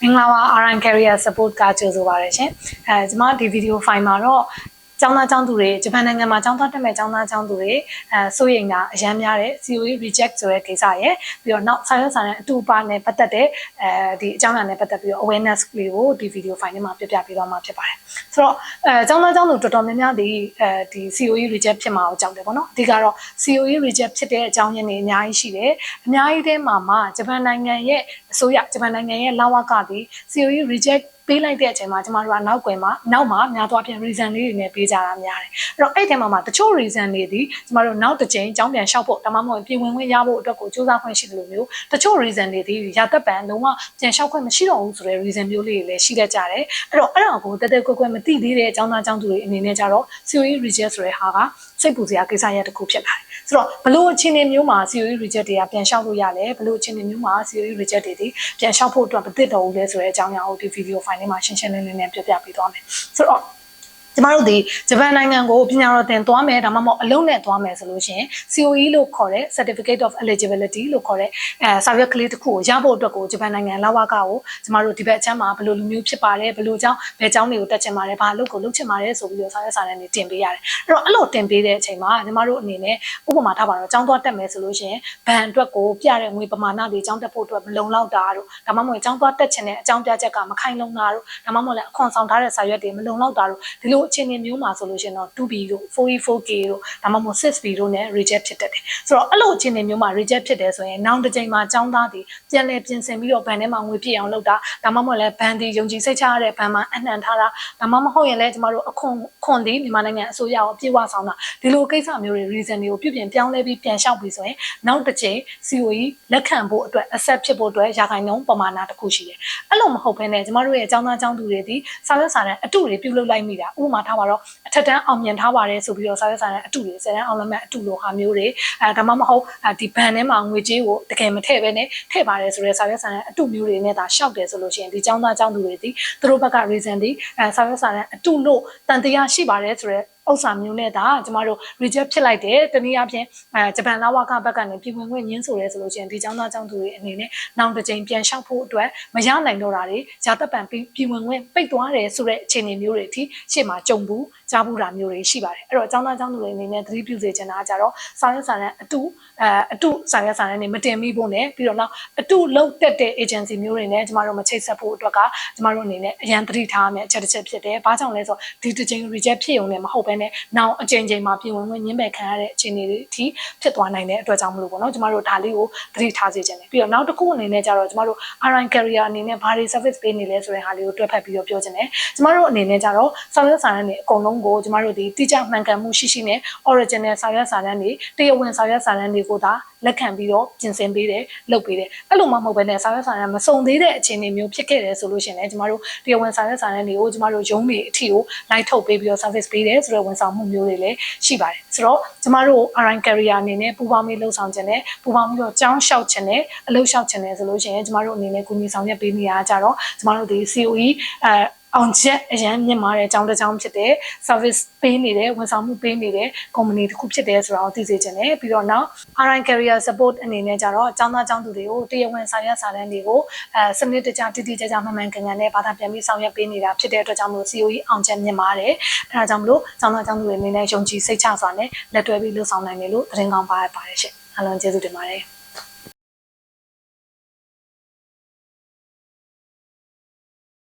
မင်္ဂလာပါ RN Career Support ကကြိုဆိုပါရရှင်ကျွန်မဒီဗီဒီယိုဖိုင်မှာတော့ကျောင်းသားကျောင်းသူတွေဂျပန်နိုင်ငံမှာကျောင်းသားတက်မဲ့ကျောင်းသားကျောင်းသူတွေစိုးရိမ်တာအများများတဲ့ COE reject ဆိုတဲ့ကိစ္စရယ်ပြီးတော့နောက်စာရွက်စာတမ်းအတူပါနဲ့ပတ်သက်တဲ့ဒီအကြောင်းအရာနဲ့ပတ်သက်ပြီးတော့ awareness လေးကိုဒီဗီဒီယိုဖိုင်ထဲမှာပြပြပေးသွားမှာဖြစ်ပါတယ်ဆိုတော့ကျောင်းသားကျောင်းသူတော်တော်များများဒီCOE reject ဖြစ်မှာကိုကြောက်တယ်ပေါ့နော်အဓိကတော့ COE reject ဖြစ်တဲ့အကြောင်းရင်းတွေအများကြီးရှိတယ်အများကြီးထဲမှာဂျပန်နိုင်ငံရဲ့အစိုးရဂျပန်နိုင်ငံရဲ့လဝကသည် COE reject ပေးလိုက်တဲ့အချိန်မှာကျမတို့ကနောက်မှာများသွားပြန် reason လေးတွေနဲ့ပေးကြတာများတယ်အဲ့တော့အဲ့ဒီမှာတချို့ reason တွေဒီကျမတို့နောက်တစ်ချိန်အကြောင်းပြန်လျှောက်ဖို့ဒါမှမဟုတ်ပြင်ဝင်ခွင့်ရဖို့အတွက်ကိုစူးစမ်းခွင့်ရှိတယ်လို့မျိုးတချို့ reason တွေဒီရာသက်ပံလုံးဝပြန်လျှောက်ခွင့်မရှိတော့ဘူးဆိုတဲ့ reason မျိုးလေးတွေလည်းရှိတတ်ကြတယ်အဲ့တော့အဲ့ဒါကိုတက်တက်ကွက်ကွက်မသိသေးတဲ့အကြောင်းသားအကြောင်းသူတွေအနေနဲ့ကြတော့ COE reject ဆိုတဲ့ဟာကစိတ်ပူစရာကိစ္စရပ်တစ်ခုဖြစ်လာတယ်ဆိုတော့ဘလို့အခြေအနေမျိုးမှာ COE reject တွေကပြန်လျှောက်လို့ရလဲဘလို့အခြေအနေမျိုးမှာ COE reject တွေပြန်လျှောက်ဖို့အတွက်မသင့်တော်ဘူးလဲဆိုတဲ့အကြောင်းအရာကိုဒီ video file လေးမှာရှင်းရှင်းလင်းလင်းနဲ့ပြပြပေးသွားမယ်ဆိုတော့ကျမတို့ဒီဂျပန်နိုင်ငံကိုပညာတော်သင်သွားမယ်ဒါမှမဟုတ်အလုပ်နဲ့သွားမယ်ဆိုလို့ရှိရင် COE လို့ခေါ်တဲ့ Certificate of Eligibility လို့ခေါ်တဲ့စာရွက်ကလေးတစ်ခုကိုရဖို့အတွက်ကိုဂျပန်နိုင်ငံလဝကကိုကျမတို့ဒီဘက်အချမ်းမှာဘယ်လိုလူမျိုးဖြစ်ပါတယ်ဘယ်လိုကြောင်းဘယ်ကြောင်းတွေကိုတက်ချင်ပါတယ်ဘာအလုပ်ကိုလုပ်ချင်ပါတယ်ဆိုပြီးတော့စာရွက်စာတမ်းတွေတင်ပေးရတယ်အဲ့တော့အဲ့လိုတင်ပေးတဲ့အချိန်မှာကျမတို့အနေနဲ့ဥပမာထားပါတော့ကျောင်းသွားတက်မယ်ဆိုလို့ရှိရင်ဘဏ်အတွက်ကိုပြတဲ့ငွေပမာဏတွေကျောင်းတက်ဖို့အတွက်မလုံလောက်တာတို့ဒါမှမဟုတ်ကျောင်းသွားတက်ချင်တဲ့အကြောင်းပြချက်ကမခိုင်လုံတာတို့ဒါမှမဟုတ်လည်းအခွန်ဆောင်ထားတဲ့စာရွက်တွေမလုံလောက်တာတို့ဒီလိုအခြေအနေမျိုးမှာဆိုလို့ရှိရင်တော့ 2B တို့ 4E4K တို့ဒါမှမဟုတ် 6B တို့နဲ့ reject ဖြစ်တတ်တယ်ဆိုတော့အဲ့လိုအခြေအနေမျိုးမှာ reject ဖြစ်တယ်ဆိုရင်နောက်တစ်ချိန်မှာကျောင်းသားတွေပြန်လည်ပြင်ဆင်ပြီးတော့ဘဏ်ထဲမှာငွေပြည့်အောင်လုပ်တာဒါမှမဟုတ်လည်းဘဏ်ဒီယုံကြည်စိတ်ချရတဲ့ဘဏ်မှာအနှံထားတာဒါမှမဟုတ်ရင်လည်းကျမတို့အခွန်ဒီမြန်မာနိုင်ငံအစိုးရကိုပြေဝဆောင်တာဒီလိုကိစ္စမျိုးတွေ reason တွေကိုပြုပြင်ပြောင်းလဲပြီးပြန်လျှောက်ပြီးဆိုရင်နောက်တစ်ချိန် COE လက်ခံဖို့အတွက် accept ဖြစ်ဖို့အတွက်ရာခိုင်နှုန်းပမာဏတစ်ခုရှိတယ်အဲ့လိုမဟုတ်ဘဲနဲ့ကျမတို့ရဲ့ကျောင်းသားကျောင်းသူတွေဒီစာရွက်စာတမ်းအတုတွေပြုလုပ်လိုက်မိတာဥပမာထားပါတော့အထက်တန်းအောင်မြင်ထားပါတယ်ဆိုပြီးတော့စာရွက်စာတမ်းအတုတွေ10တန်းအောင်လက်မှတ်အတုလိုဟာမျိုးတွေဒါမှမဟုတ်ဒီဘဏ်ထဲမှာငွေကြေးကိုတကယ်မထည့်ဘဲနဲ့ထည့်ပါတယ်ဆိုတဲ့စာရွက်စာတမ်းအတုမျိုးတွေနဲ့ဒါရှောက်တယ်ဆိုလို့ရှိရင်ဒီကျောင်းသားကျောင်းသူတွေဒီသူတို့ဘက်က reason ဒီစာရွက်စာတမ်းအတုလို့တန်တရားရှိပါတယ်ဆိုတဲ့ဥစ္စာမျိုးနဲ့ဒါကျမတို့ reject ဖြစ်လိုက်တယ်တနည်းအားဖြင့်ဂျပန်လဝကဘက်ကနေပြည်ဝင်ခွင့်ညင်းဆိုရဲဆိုလို့ရှိရင်ဒီကျောင်းသားကျောင်းသူတွေအနေနဲ့နောက်တစ်ချိန်ပြန်လျှောက်ဖို့အတွက်မရနိုင်တော့တာတွေဂျာတပ်ပံပြည်ဝင်ခွင့်ပိတ်သွားတယ်ဆိုတဲ့အခြေအနေမျိုးတွေအထိရှေ့မှာကြုံဘူးကြားဘူးတာမျိုးတွေရှိပါတယ်အဲ့တော့ကျောင်းသားကျောင်းသူတွေအနေနဲ့သတိပြုစေချင်တာကြတော့စာရွက်စာတမ်းအတုစာရွက်စာတမ်းတွေမတင်မိဖို့နဲ့ပြီးတော့နောက်အတုလုံးတက်တဲ့ agency မျိုးတွေနဲ့ကျမတို့မချိတ်ဆက်ဖို့အတွက်ကကျမတို့အနေနဲ့အရန်သတိထားရမယ့်အချက်တစ်ချက်ဖြစ်တယ်။ဘာကြောင့်လဲဆိုတော့ဒီတစ်ချိန် reject ဖြစ်ုံနဲ့မဟုတ်ဘဲနဲ့နောက်အချိန်မှာပြည်ဝင်ခွင့်ညှင်းပယ်ခံရတဲ့အခြေအနေတွေအထိဖြစ်သွားနိုင်တဲ့အတွက်ကြောင့်မလို့ပေါ့နော်ကျမတို့ဒါလေးကိုသတိထားစေချင်တယ်။ပြီးတော့နောက်တစ်ခုအနေနဲ့ကျတော့ကျမတို့ RN Career အနေနဲ့ဘာတွေ service ပေးနေလဲဆိုတဲ့ဟာလေးကိုတွက်ဖက်ပြီးတော့ပြောချင်တယ်။ကျမတို့အနေနဲ့ကျတော့စာရွက်စာတမ်းတွေအကုန်လုံးကိုကျမတို့ဒီတိကျမှန်ကန်မှုရှိနဲ့ original စာရွက်စာတမ်းတွေတရားဝင်စာရွက်စာတမ်းတွေကိုဒါလက်ခံပြီးတော့ပြင်ဆင်ပေးတယ်လုပ်ပေးတယ်အဲ့လိုမှမဟုတ်ဘဲနဲ့စာရွက်စာတမ်းမစုံသေးတဲ့အခြေအနေမျိုးဖြစ်ခဲ့တယ်ဆိုလို့ရှိရင်လည်းကျမတို့တရားဝင်စာရွက်စာတမ်းတွေကိုကျမတို့ရုံးတွေအထိကိုလိုက်ထုတ်ပေးပြီးတော့ service ပေးတယ်ဆိုတော့ဝန်ဆောင်မှုမျိုးတွေလည်းရှိပါတယ်ဆိုတော့ကျမတို့ RN Career အနေနဲ့ပူပေါင်းပြီးလှုပ်ဆောင်ခြင်းနဲ့ပူပေါင်းပြီးတော့ကြောင်းလျှောက်ခြင်းနဲ့အလုပ်လျှောက်ခြင်းနဲ့ဆိုလို့ရှိရင်ကျမတို့အနေနဲ့ကူညီဆောင်ရွက်ပေးနေရကြတော့ကျမတို့ဒီ COEအောင်ချက်အရန်မြင့်မာတဲ့အကြောင်းတစ်ကြောင်းဖြစ်တဲ့ service ပေးနေတဲ့ဝန်ဆောင်မှုပေးနေတဲ့ company တစ်ခုဖြစ်တဲ့ဆိုတာကိုသိစေချင်တယ်ပြီးတော့နောက် RN Career Support အနေနဲ့ကြတော့ကျောင်းသားကျောင်းသူတွေကိုတရားဝင်စာရွက်စာတမ်းတွေကိုစနစ်တကျတိတိကျကျမှန်မှန်ကန်ကန်နဲ့ဘာသာပြန်ပြီးဆောင်ရွက်ပေးနေတာဖြစ်တဲ့အတွက်ကြောင့်မလို့ COE အောင်ချက်မြင့်မာတယ်အဲဒါကြောင့်မလို့ကျောင်းသားကျောင်းသူတွေအနေနဲ့ယုံကြည်စိတ်ချစွာနဲ့လက်တွဲပြီးလှုပ်ဆောင်နိုင်တယ်လို့သတင်းကောင်းပါရပါတယ်ရှင်အားလုံးကျေးဇူးတင်ပါတယ်